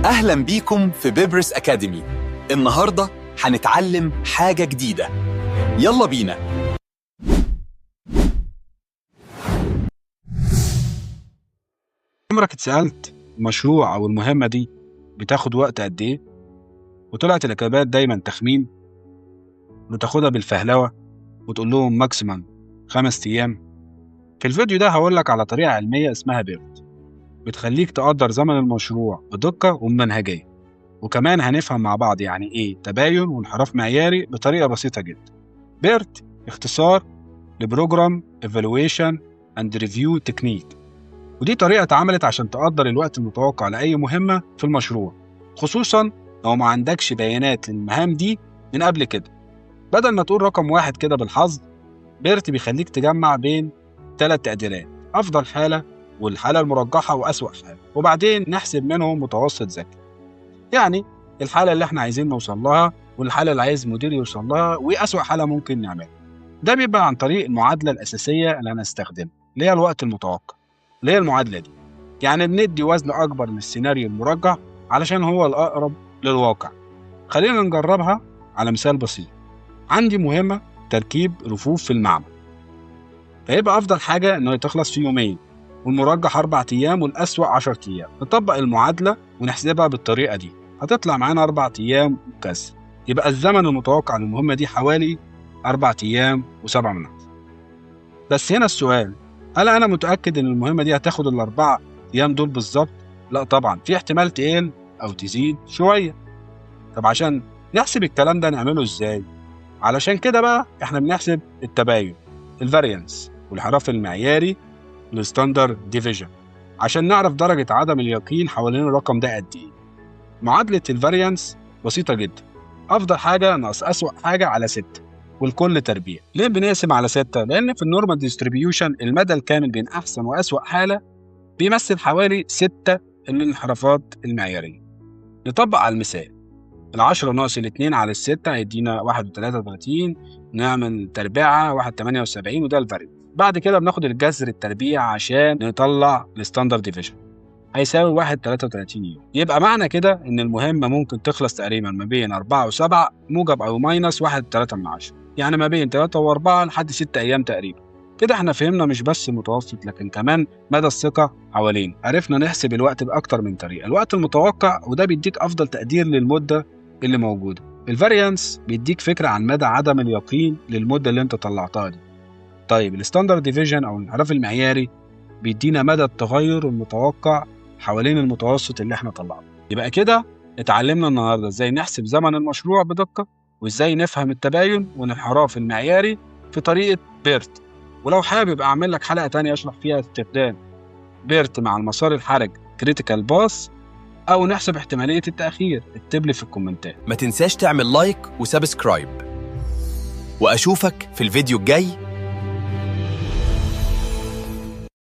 أهلا بيكم في بيبرس أكاديمي. النهاردة هنتعلم حاجة جديدة. يلا بينا. عمرك اتسألت المشروع أو المهمة دي بتاخد وقت قد إيه؟ وطلعت الإجابات دايما تخمين، وتاخدها بالفهلوة وتقول لهم ماكسيمم 5 أيام. في الفيديو ده هقولك على طريقة علمية اسمها بيرت، بتخليك تقدر زمن المشروع بدقة وبمنهجية، وكمان هنفهم مع بعض يعني إيه تباين وانحراف معياري بطريقة بسيطة جدا. بيرت اختصار لبروجرام Evaluation and Review Technique، ودي طريقة اتعملت عشان تقدر الوقت المتوقع لأي مهمة في المشروع، خصوصا لو ما عندكش بيانات للمهام دي من قبل كده. بدل ما تقول رقم واحد كده بالحظ، بيرت بيخليك تجمع بين 3 تقديرات: أفضل حالة والحالة المرجحة وأسوأ حالة، وبعدين نحسب منهم متوسط ذكي، يعني الحالة اللي احنا عايزين نوصل لها والحالة اللي عايز مدير يوصل لها وأسوأ حالة ممكن نعملها. ده بيبقى عن طريق المعادلة الأساسية اللي هنستخدمها، اللي هي الوقت المتوقع. اللي هي المعادلة دي يعني بندي وزن أكبر للسيناريو المرجح علشان هو الأقرب للواقع. خلينا نجربها على مثال بسيط. عندي مهمة تركيب رفوف في المعمل، فيبقى أفضل حاجة إنه تخلص في 2 يوم، والمرجح 4 أيام، والأسوأ 10 أيام. نطبق المعادلة ونحسبها بالطريقة دي، هتطلع معانا 4 أيام وكسر. يبقى الزمن المتوقع للمهمة دي حوالي 4 أيام و7 من 10. بس هنا السؤال، هل أنا متأكد إن المهمة دي هتاخد ال4 أيام دول بالظبط؟ لا طبعا، في احتمال تقل أو تزيد شوية. طب عشان نحسب الكلام ده نعمله إزاي؟ علشان كده بقى إحنا بنحسب التباين، الفاريانس، والانحراف المعياري، الستاندرد ديفيجن، عشان نعرف درجة عدم اليقين حوالين الرقم ده قد إيه. معادلة الفاريانس بسيطة جدا: أفضل حاجة ناقص أسوأ حاجة على 6، والكل تربيع. ليه بنقسم على 6؟ لأن في النورمال ديستريبيوشن المدى الكامل بين أحسن وأسوأ حالة بيمثل حوالي 6 الانحرافات المعيارية. نطبق على المثال: 10 ناقص 2 على 6 هيدينا 1.33، نعمل تربيعة 1.78، وده الفاريانس. بعد كده بناخد الجذر التربيع عشان نطلع الستاندرد ديفيجن، هيساوي 1.33 يوم. يبقى معنى كده إن المهمة ممكن تخلص تقريبا ما بين 4 و7 موجب أو ماينس 1.3، يعني ما بين 3 و4 لحد 6 أيام تقريبا. كده احنا فهمنا مش بس المتوسط لكن كمان مدى الثقة حوالين. عرفنا نحسب الوقت بأكتر من طريقة: الوقت المتوقع، وده بيديك أفضل تقدير للمدة اللي موجودة. الفاريانس بيديك فكرة عن مدى عدم اليقين للمدة اللي انت طلعتها دي. طيب الستاندرد ديفيجن أو الانحراف المعياري بيدينا مدى التغير المتوقع حوالين المتوسط اللي احنا طلعناه. يبقى كده اتعلمنا النهارده ازاي نحسب زمن المشروع بدقة، وازاي نفهم التباين والانحراف المعياري في طريقة بيرت. ولو حابب اعمل لك حلقة تانية اشرح فيها استخدام بيرت مع المسار الحرج كريتيكال باس، او نحسب احتمالية التأخير، اكتب لي في الكومنتات. ما تنساش تعمل لايك وسبسكرايب، وأشوفك في الفيديو الجاي